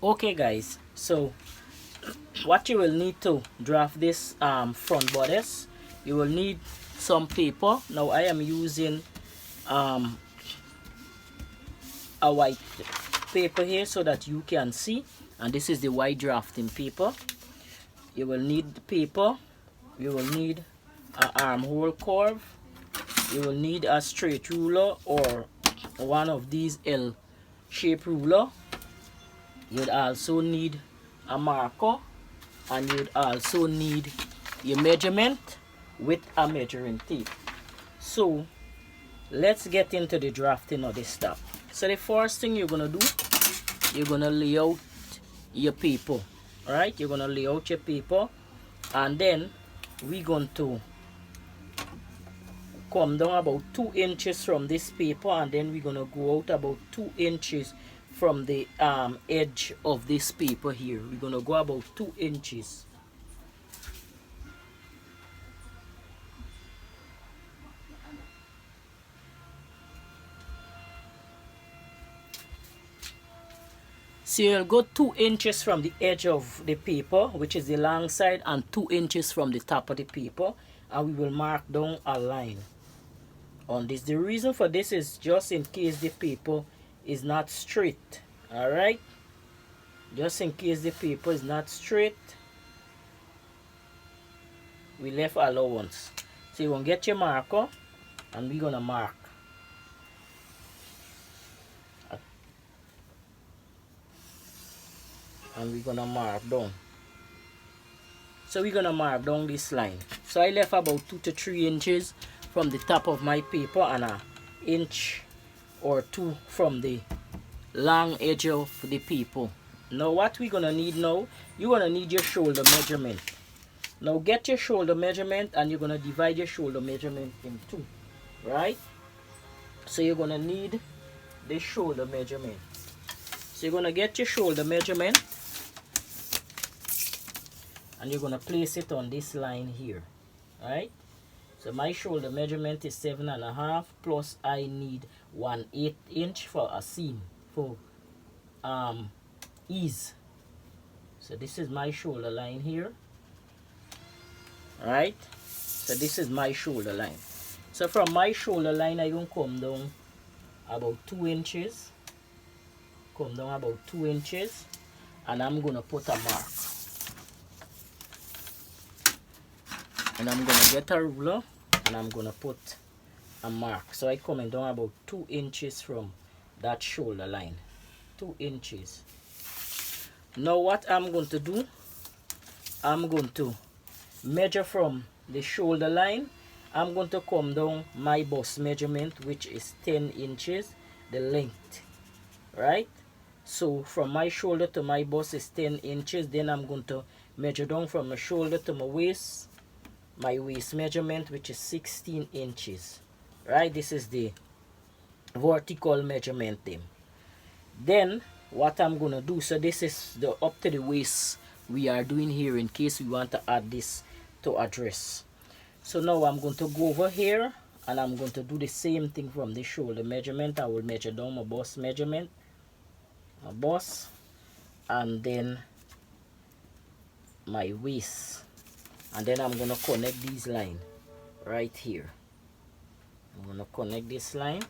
Okay guys, so what you will need to draft this front bodice, you will need some paper. Now I am using um, a white paper here so that you can see, and this is the white drafting paper. You will need the paper, you will need an armhole curve, you will need a straight ruler or one of these L shape ruler. You'd also need a marker, and you'd also need your measurement with a measuring tape. So let's get into the drafting of this stuff. So the first thing you're gonna do, you're gonna lay out your paper. All right, you're gonna lay out your paper, and then we're going to come down about 2 inches from this paper, and then we're gonna go out about 2 inches from the edge of this paper here. We're gonna go about 2 inches. So you'll go 2 inches from the edge of the paper, which is the long side, and 2 inches from the top of the paper, and we will mark down a line on this. The reason for this is just in case the paper is not straight. All right, just in case the paper is not straight, we left allowance. So you're gonna get your marker, and we're gonna mark. And we're gonna mark down. So we're gonna mark down this line. So I left about 2 to 3 inches from the top of my paper, and an inch or 2 from the long edge of the paper. Now what we're gonna need now, you're gonna need your shoulder measurement. Now get your shoulder measurement, and you're gonna divide your shoulder measurement in 2, right? So you're gonna need the shoulder measurement. So you're gonna get your shoulder measurement, and you're gonna place it on this line here. Right, so my shoulder measurement is 7.5, plus I need 1/8 inch for a seam for ease. So this is my shoulder line here. Right, so this is my shoulder line. So from my shoulder line, I gonna come down about 2 inches, come down about 2 inches, and I'm gonna put a mark. And I'm gonna get a ruler, and I'm gonna put a mark. So I coming down about 2 inches from that shoulder line, 2 inches. Now what I'm going to do, I'm going to measure from the shoulder line. I'm going to come down my bust measurement, which is 10 inches, the length, right? So from my shoulder to my bust is 10 inches. Then I'm going to measure down from my shoulder to my waist measurement, which is 16 inches, right? This is the vertical measurement then what I'm gonna do, so this is the up to the waist we are doing here, in case we want to add this to a dress. So now I'm going to go over here, and I'm going to do the same thing from the shoulder measurement. I will measure down my bust measurement, my bust, and then my waist, and then I'm gonna connect these line right here. I'm gonna connect this line.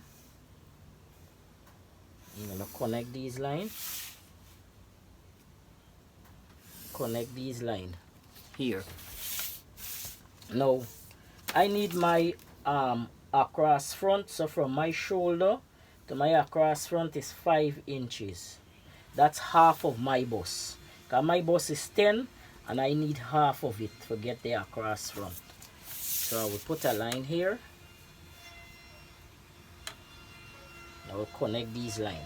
I'm gonna connect these line. Connect these line here. Now I need my across front. So from my shoulder to my across front is 5 inches. That's half of my bust. Cause my bust is 10, and I need half of it to get the across front. So I will put a line here. I will connect these lines.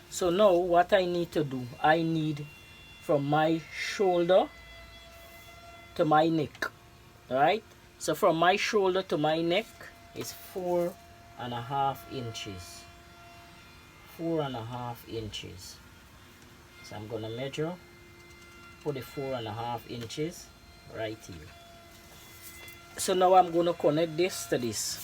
So now what I need to do, I need from my shoulder to my neck. Right? So from my shoulder to my neck is 4.5 inches. 4.5 inches. So I'm gonna measure, put the 4.5 inches right here. So now I'm gonna connect this to this.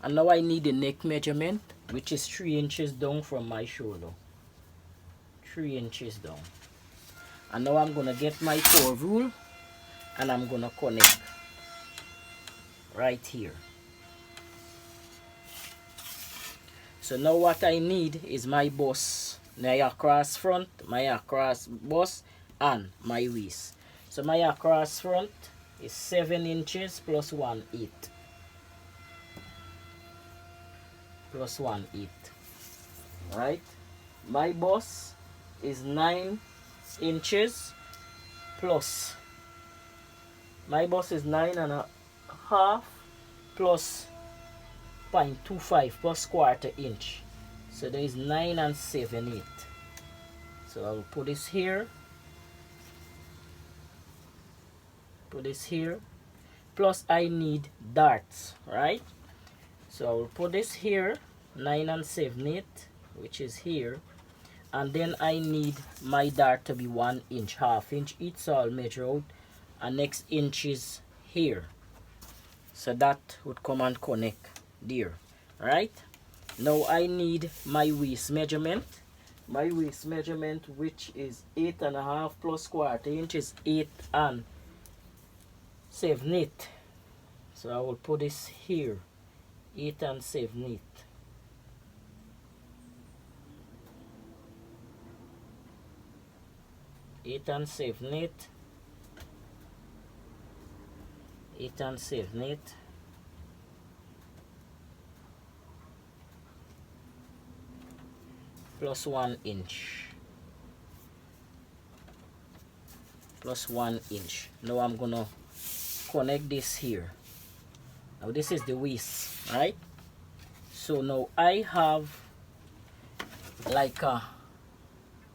And now I need the neck measurement, which is 3 inches down from my shoulder. 3 inches down. And now I'm going to get my curve rule and I'm going to connect right here. So now what I need is my bust, my across front, my across bust, and my waist. So my across front is 7 inches plus 1/8. Plus 1/8. Right? My bust is 9 inches plus. My bust is 9.5 plus 0.25 plus 1/4 inch. So there is 9 7/8. So I'll put this here. Put this here. Plus I need darts, right? So I'll put this here, 9 7/8, which is here. And then I need my dart to be 1 inch, 1/2 inch each. So I'll measure out. And next inch is here. So that would come and connect there. Right? Now I need my waist measurement. My waist measurement, which is 8.5 plus 1/4 inch, is 8 7/8. So I will put this here, 8 7/8. Eight and 7/8. 8 7/8. Plus 1 inch. Plus 1 inch. Now I'm gonna connect this here. Now this is the waist, right? So now I have like a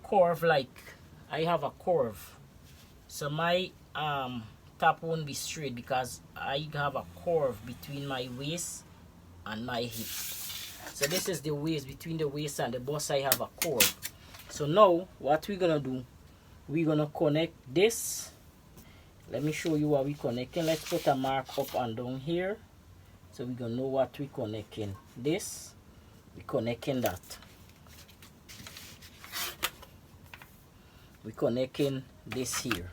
curve, I have a curve. So my top won't be straight because I have a curve between my waist and my hip. So this is the waist, between the waist and the bust I have a curve. So now what we're gonna do, we're gonna connect this. Let me show you what we're connecting. Let's put a mark up and down here. So we're gonna know what we're connecting. This, we're connecting that. We're connecting this here.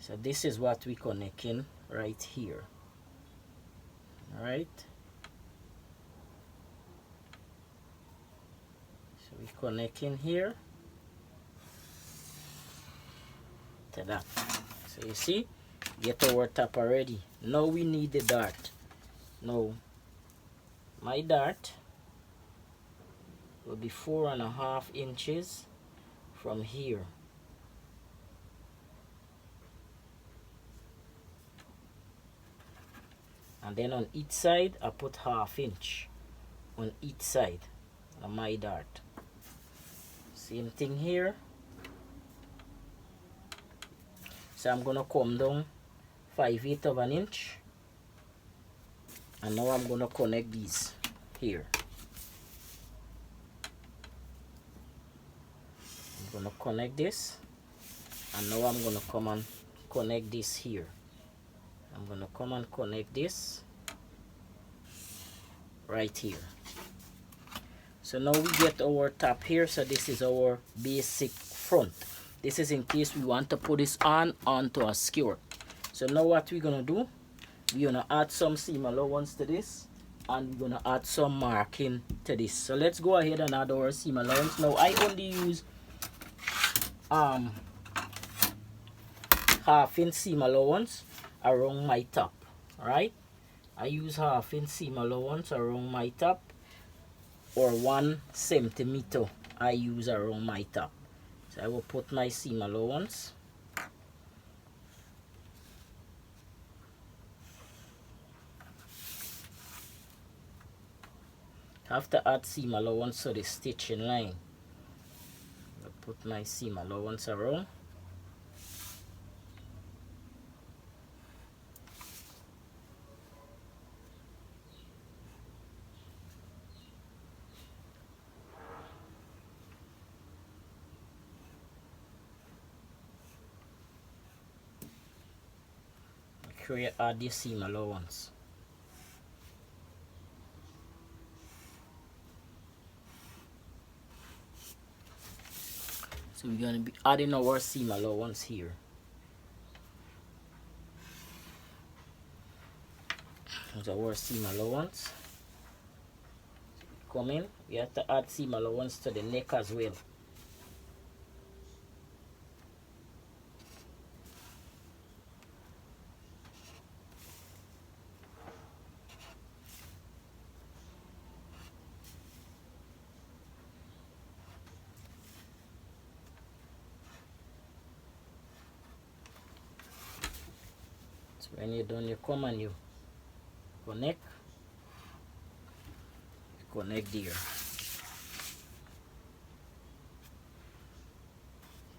So this is what we're connecting right here. Alright. So we're connecting here to that. So you see, get our top already. Now we need the dart. Now my dart will be 4.5 inches from here. And then on each side I put 1/2 inch on each side of my dart. Same thing here. So I'm gonna come down 5/8 of an inch, and now I'm gonna connect these here. I'm gonna connect this, and now I'm gonna come and connect this here. I'm gonna come and connect this right here. So now we get our top here. So this is our basic front. This is in case we want to put this onto a skirt. So now what we're gonna do, we're gonna add some seam allowance to this, and we're gonna add some marking to this. So let's go ahead and add our seam allowance. Now I only use 1/2 inch seam allowance around my top. Alright, I use 1/2 inch seam allowance around my top, or 1 centimeter I use around my top. So I will put my seam allowance. Have to add seam allowance to the stitching line. I'll put my seam allowance around. Make sure you add the seam allowance. So we're going to be adding our seam allowance here. There's our seam allowance. Come in, we have to add seam allowance to the neck as well. So when you're done, you come and you connect there,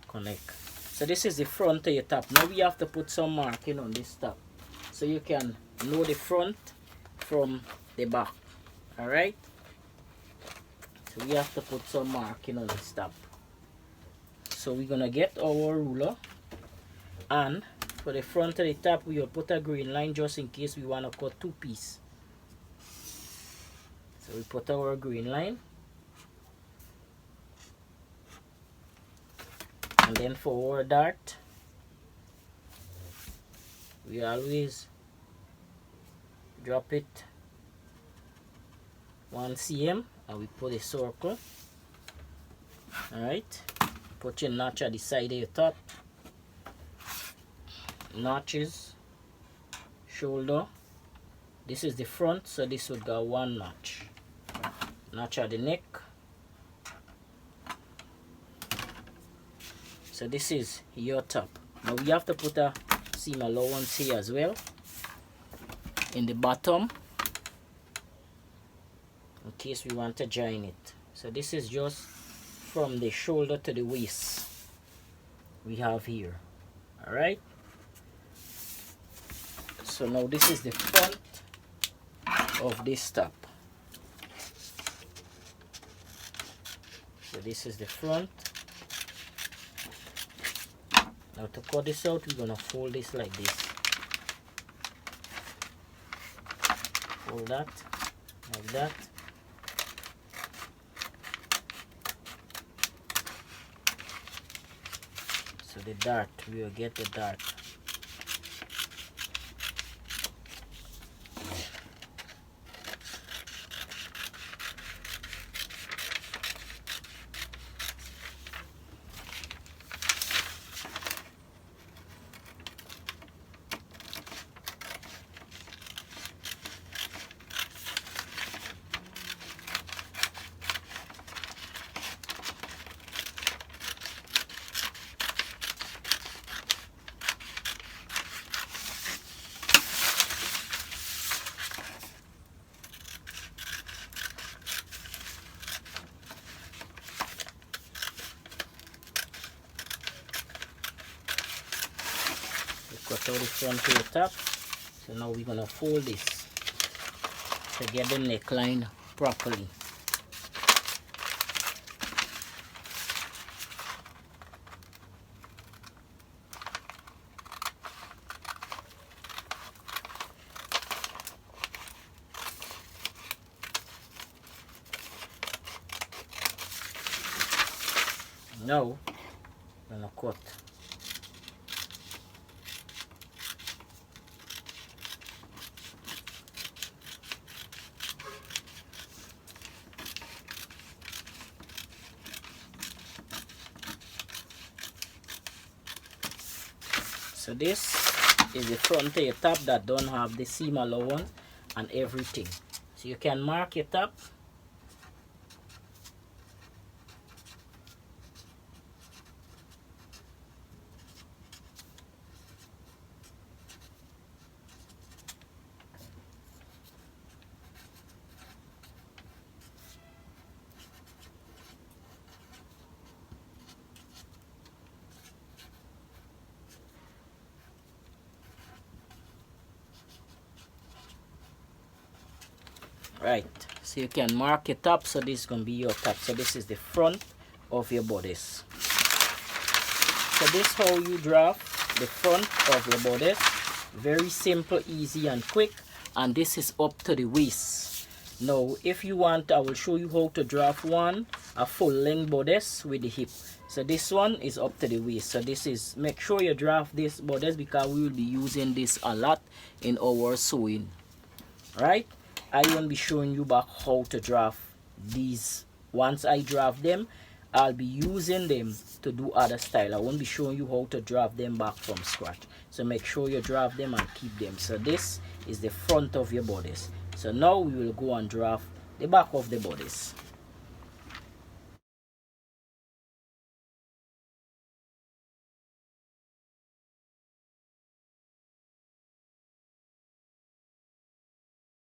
connect. So this is the front of your top. Now we have to put some marking on this top so you can know the front from the back. All right, so we have to put some marking on this top. So we're gonna get our ruler, and for the front of the top we will put a green line just in case we want to cut two pieces. So we put our green line, and then for our dart we always drop it 1 cm and we put a circle. Alright, put your notch at the side of your top, notches, shoulder. This is the front, so this would go 1 notch. Notch at the neck. So this is your top. Now we have to put a seam allowance here as well in the bottom in case we want to join it. So this is just from the shoulder to the waist we have here. Alright, so now this is the front of this top. So this is the front. Now to cut this out, we're gonna fold this like this. Fold that like that. So the dart, we will get the dart. Cut out the front to the top. So now we're gonna fold this to get the neckline properly. Now I'm gonna cut. So this is the front of your top that don't have the seam allowance and everything. So you can mark your top. Right, so you can mark your top. So this is going to be your top. So this is the front of your bodice. So this is how you draft the front of your bodice. Very simple, easy and quick. And this is up to the waist. Now if you want, I will show you how to draft a full length bodice with the hip. So this one is up to the waist. So this is, make sure you draft this bodice because we will be using this a lot in our sewing, right? I won't be showing you back how to draft these. Once I draft them, I'll be using them to do other style. I won't be showing you how to draft them back from scratch. So make sure you draft them and keep them. So this is the front of your bodice. So now we will go and draft the back of the bodice.